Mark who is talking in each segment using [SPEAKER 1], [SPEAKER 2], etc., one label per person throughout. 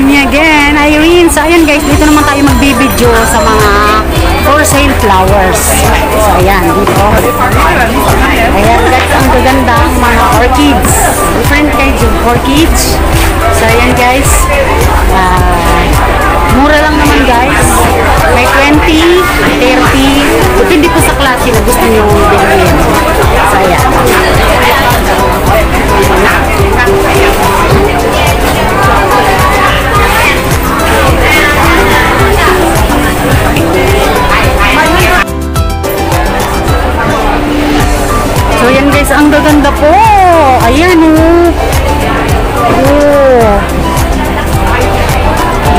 [SPEAKER 1] me again, Irene. So ayan guys, dito naman tayo magbibideo sa mga for sale flowers. So ayan, dito. Ayan guys, ang gagandang mga orchids. Different kinds of orchids. So ayan guys, mura lang naman guys. May 20, 30. Depende po sa klase na gusto nyo bilhin. So ayan. So yan guys, ang gaganda po. Ayan oh. Oh.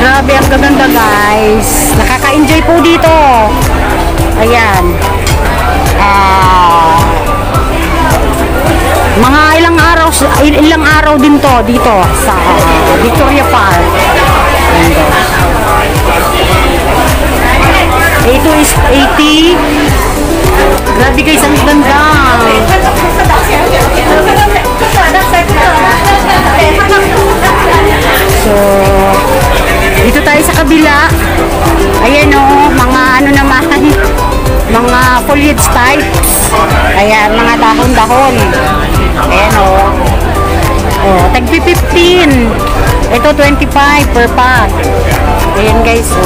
[SPEAKER 1] Grabe, ang gaganda guys. Nakaka-enjoy po dito. Ayan. Mga ilang araw din to dito sa Victoria Park. Ito is 80. Grabe guys, ang ganda. So, dito tayo sa kabila. Ayan o, mga ano naman, mga foliage types. Ayan, mga dahon-dahon. Ayan o. Oh, tagpi 15. Ito 25 per pack. Ayan guys o.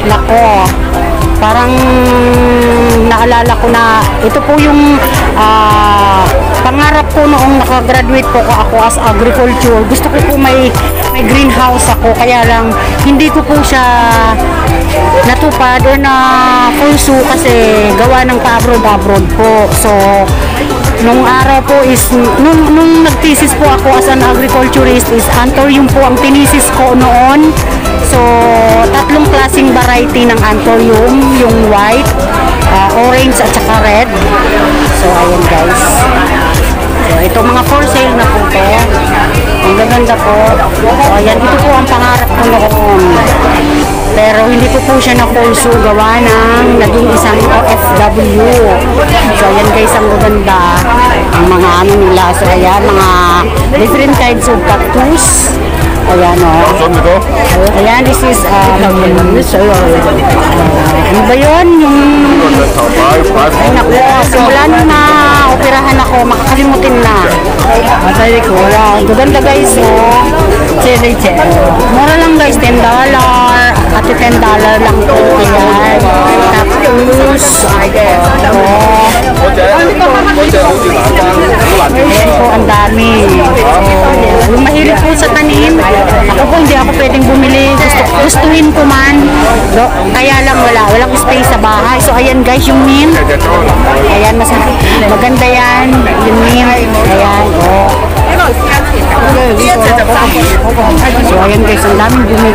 [SPEAKER 1] Nako. Parang naalala ko na ito po yung pangarap ko noong nakagraduate po ako as agriculture. Gusto ko po may greenhouse ako, kaya lang hindi ko po siya natupad o na pursue kasi gawa ng pa-abroad po. So nung araw po is nung nag-thesis po ako as an agriculturist is anthurium po ang tinisis ko noon. So, tatlong klaseng variety ng anthurium, yung white, orange at saka red. So, ayan guys. So, ito mga for sale na po to. Ang gaganda po. So, ayan, ito po ang pangarap ko noon. Pero hindi ko po siya na-pursue gawa ng naging isang OFW. So, ayan guys, ang gaganda. Ang mga ano nila. So, ayan, mga different kinds of cactus. Ayan o. Ayan, this is ano ba yun? Yung ay naku, simula nung na operahan ako, makakalimutin na. Masaya ko. Gaganda guys o. Mura lang guys, $10 at $10 lang po. Ayan. Tapos ayan po, ang dami. Yung mahilig po sa tanim, ako po hindi ako pwedeng bumili. Gustuhin ko man. Kaya lang walang space sa bahay. So ayan guys, yung mint. Ayan, maganda yan. Yung mint. Ayan, oh. So ayan guys, ang daming bumili.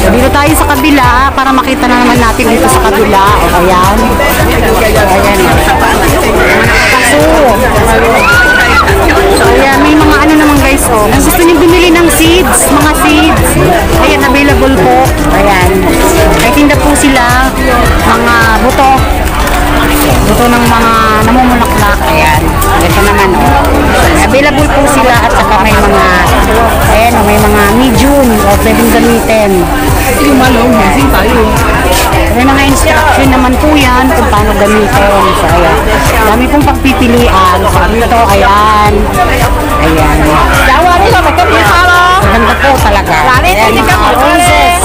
[SPEAKER 1] So dito tayo sa kabila para makita na naman natin dito sa kabila. O ayan. Ayan. Kaso so ayan, may mga ano naman guys oh. Kung gusto niyo bumili ng seeds, mga seeds, ayan, available po. Ayan. May tinda po sila mga buto ng mga namumulaklak. Ayan. Ito naman oh. Available po sila at saka may mga ayan oh, may mga medium o pwedeng gamitin. May mga instruction naman po yan kung paano gamitin. So ayan. Dami pong pagpipilian. So dito, ayan. Ayan. Maganda po talaga. Ayan, mga roses.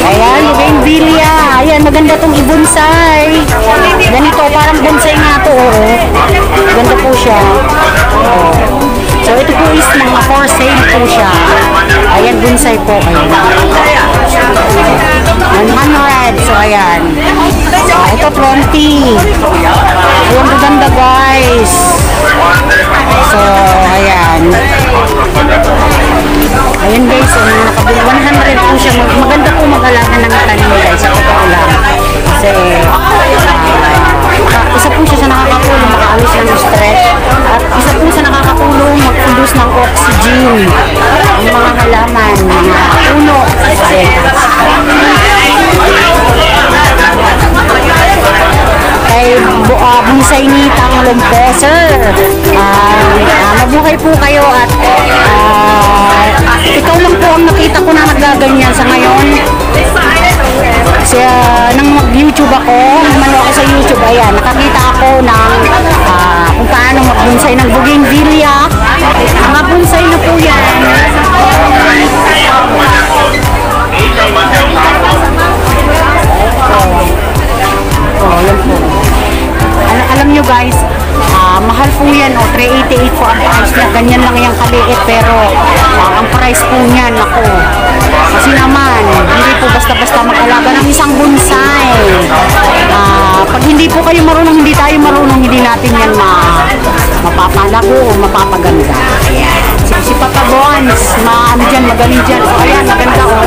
[SPEAKER 1] Ayan, bougainvillea. Ayan, maganda tong i-bonsai. Ganito, parang bonsai nga to. Maganda po siya. So ito po is mga for sale po siya. Ayan, bonsai po. Ayan. 100. So ayan. Ito 20. Ayan, maganda guys. So ayan. Ayan guys, nakabili 100 po siya. Maganda po mag-alaga ng tanim guys. Sa totoo lang. Kasi isa po siya sa nakakatulong makaalis ng stress. At isa po sa nakakatulong mag-produce ng oxygen. Ang mga halaman, mga puno. Kay bonsai ni Tang bakit ako na nagaganyan sa ngayon? Kasi nang mag-YouTube ako, umano ako sa YouTube, ayan, nakakita ako ng kung paano mag-bonsai ng bougainvillea. Mga bonsai na po yan. Yan po. Alam nyo guys, mahal po yan, 388 po ang price niya. Ganyan lang yung kaliit, pero ang price po niyan, ako. Kasi naman, hindi po basta-basta mag-alaga ng isang bonsai. Pag hindi po kayo marunong, hindi tayo marunong, hindi natin yan mapapalago o mapapaganda. Ayan. Si Papa Bons, magaling dyan. So, ayan, maganda o.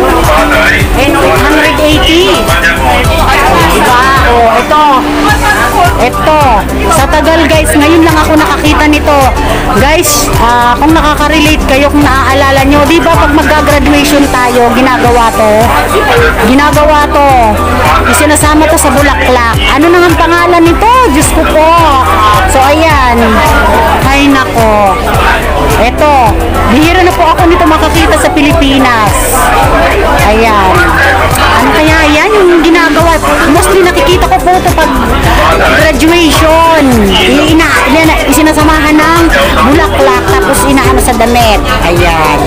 [SPEAKER 1] And 880. Diba? O, ito. Sa tagal guys, ngayon lang ako nakakita nito. Guys, kung nakaka-relate kayo, kung naaalala nyo, di ba pag mag-graduation tayo, ginagawa to. Isinasama to sa bulaklak. Ano nang ang pangalan nito? Diyos ko po. So, ayan. Ay, nako. Ito. Bihira na po ako nito makakita sa Pilipinas. Ayan. Ano kaya yan? Yung ginagawa. Mostly nakikita ko po ito pag graduation. Isinasamahan ng bulaklak tapos inaano sa damit. Ayan.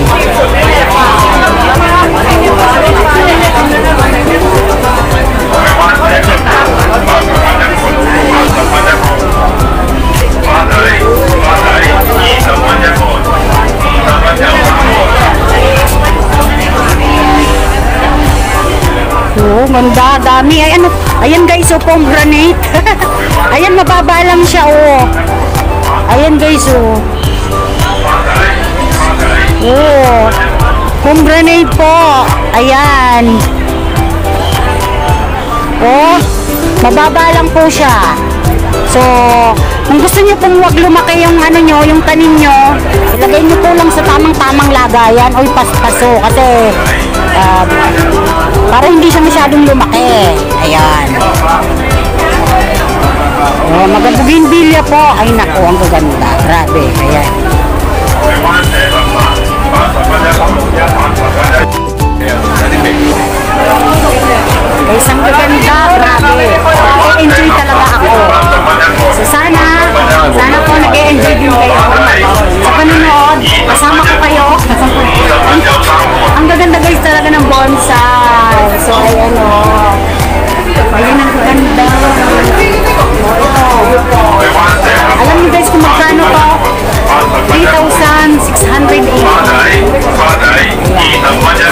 [SPEAKER 1] Oh, ganda, dami. Ay, ano, ayan guys, pomegranate. Ayan, mababa lang siya, oh. Ayan guys, oh. Oh, pomegranate po. Ayan. Oh, mababa lang po siya. So, kung gusto niyo pong wag lumaki yung ano nyo, yung tanim nyo, ilagay nyo po lang sa tamang-tamang lagayan. Oy, paspaso. Kasi, para hindi siya masyadong lumaki. Ayan. Oh, mag-bougainvillea po. Ay, naku, ang gaganda. Grabe. Ayan. Guys, ang gaganda. Grabe. Enjoy talaga ako. So, sana po nag-enjoy din kayo sa panonood. Kasama ko kayo. Ang gaganda guys talaga ng bonsai. So, ayan o. Ayan ang gaganda. Alam niyo guys kung magkano to? 3,680.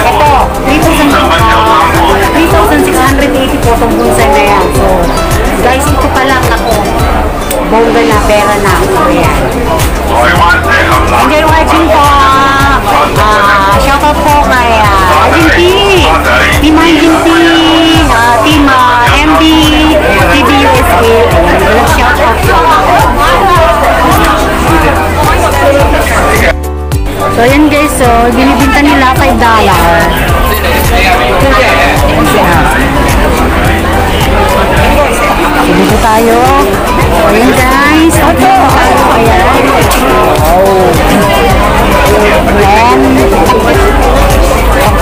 [SPEAKER 1] Ito, 3,680 po itong bonsai na yan. So, guys, ito pa lang ako. Bongga na, pera na. Ayan. Enjoy watching po. Shoutout po kay Agin P, Team Agin P, Team MB, TV USA. Shoutout po. So yan guys, so binibinta nila $5. Dito tayo. Ayan guys. Ito. Ayan. Oh. Ayan.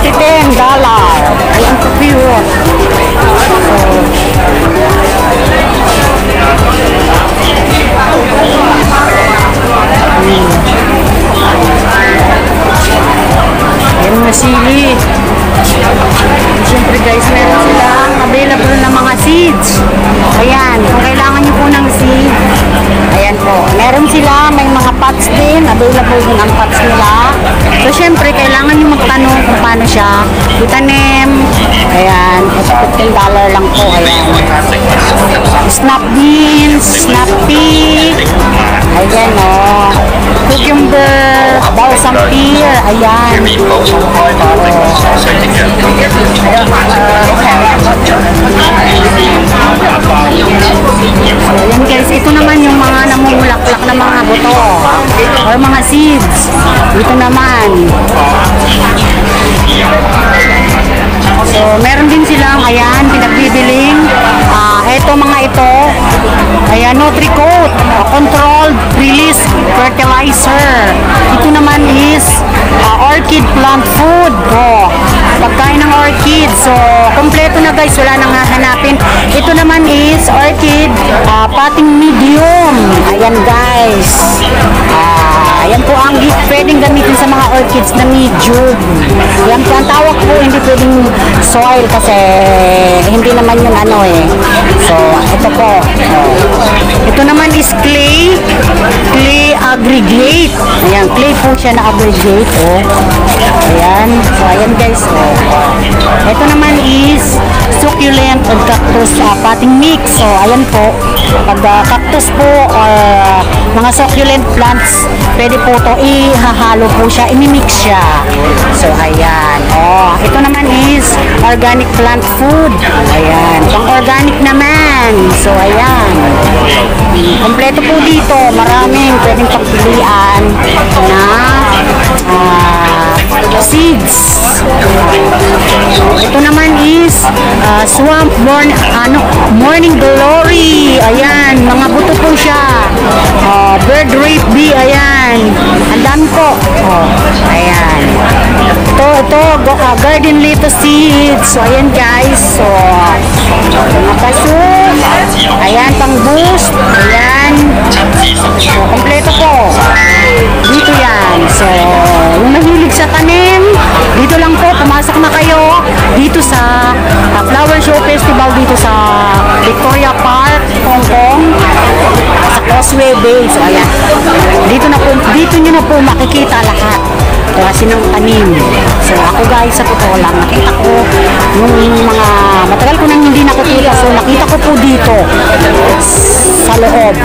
[SPEAKER 1] $10. Ayan po pure. Ayan mga sili. Siyempre guys, meron silang available na mga seeds. Ayan, kung kailangan nyo po ng seeds, ayan po. Meron sila, may mga pots din, available din ang pots nila. So syempre, kailangan nyo magtanong kung paano siya itanim. Ayan, ito $15 lang po. Ayan. Snap beans, snap pea. Ayan o. Cucumber, balsam pear. Ayan. So, ayan guys, ito naman yung mga namumulaklak na mga buto or mga seeds. Ito naman. So, meron din silang, ayan, pinagbibiling. Ito mga ito, ayan, Nutri-Coat, controlled release fertilizer. Ito naman is orchid plant food. Oh, pagkain ng orchid. So, kompleto na guys, wala nang hahanapin. Ito naman is orchid, pating medium. Ayan guys. Ayan po ang pwedeng gamitin sa mga orchids na medium. Yan po ang tawag po, hindi pwedeng soil kasi hindi naman yung ano eh. So, ito po. Ito naman is clay aggregate. Ayan, clay po siya na aggregate. Oh. Ayan. So, ayan guys. Oh. Ito naman is succulent and cactus potting mix. So, ayan po. Pag cactus po or mga succulent plants, pwede po to ihahalo po siya, imimix siya. So, ayan. Oh, ito naman is organic plant food. Ayan. Pang-organic naman. So, ayan. Kompleto po dito. Maraming pwedeng pagpilian na seeds. Ito naman is swamp morning glory. Ayan, mga buto po siya. Bird rape bee. Ayan. Ang dami po. Ayan. Ito, garden lettuce seeds. So, ayan guys. So, mga paso. Ayan, pang boost. Ayan. So, kompleto po. Dito yan. So, yung mahilig sa tanim, dito lang po, pumasok na kayo dito sa Flower Show Festival dito sa Victoria Park, Hong Kong, sa Causeway Bay. So, ayan. Dito nyo na po makikita lahat. Kasi ng tanim. So, ako guys, sa totoo lang, nakita ko yung mga, matagal ko nang hindi nakikita. So, nakita ko po dito sa loob.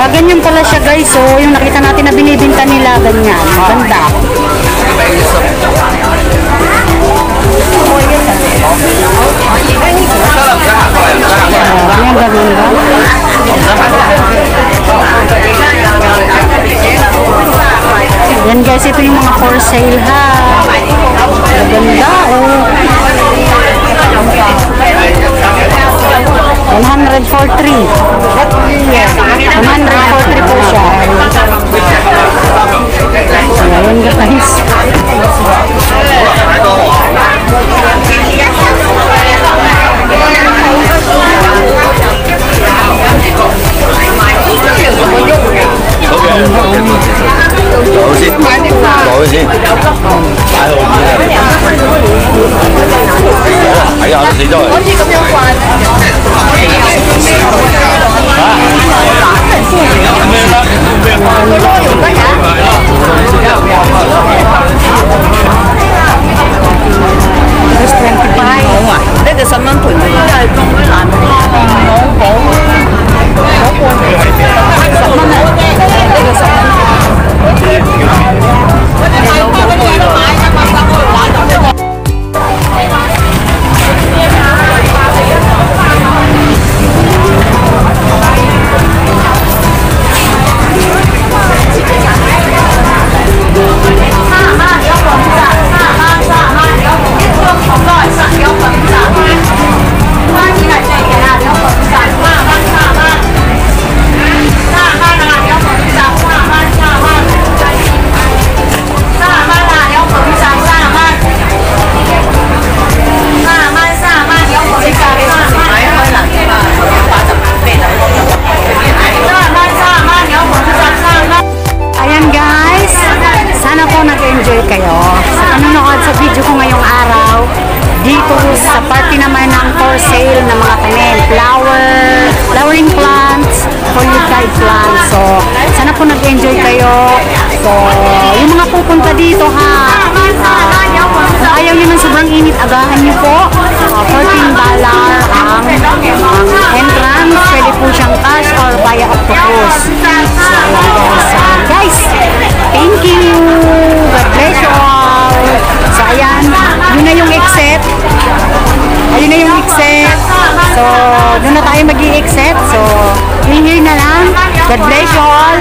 [SPEAKER 1] Ganyan pala siya guys. So, yung nakita natin na binibinta nila, ganyan. Ganda. Ayan, gaganda. Yan guys, ito yung mga for sale ha. Ganda, oh. 143. 143 po siya. Ayan guys. So, yung mga pupunta dito ha, kung ayaw nyo ng sobrang init, agahan nyo po. $14 ang entrance. Pwede po siyang cash or via octopus. So, doon na tayo mag-i-exit. So, here na lang. God bless you all.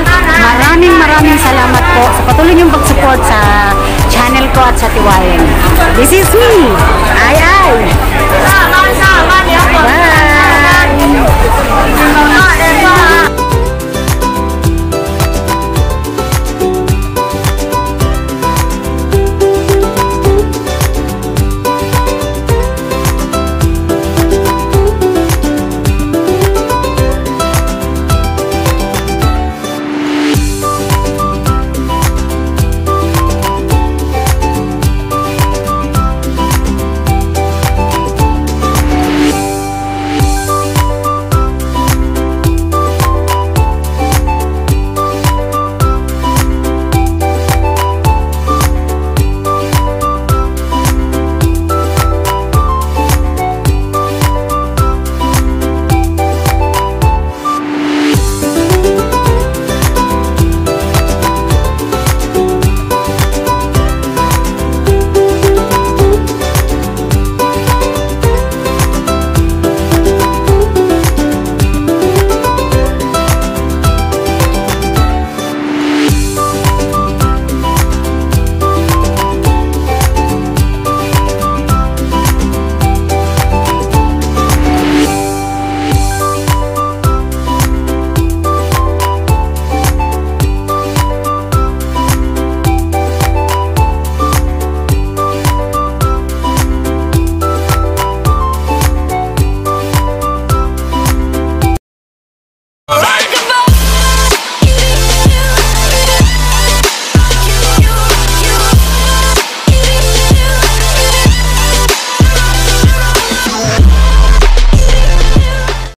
[SPEAKER 1] Maraming salamat po sa patuloy niyong pag-support sa channel ko at sa Tiwayan. This is me. Ay. Bye.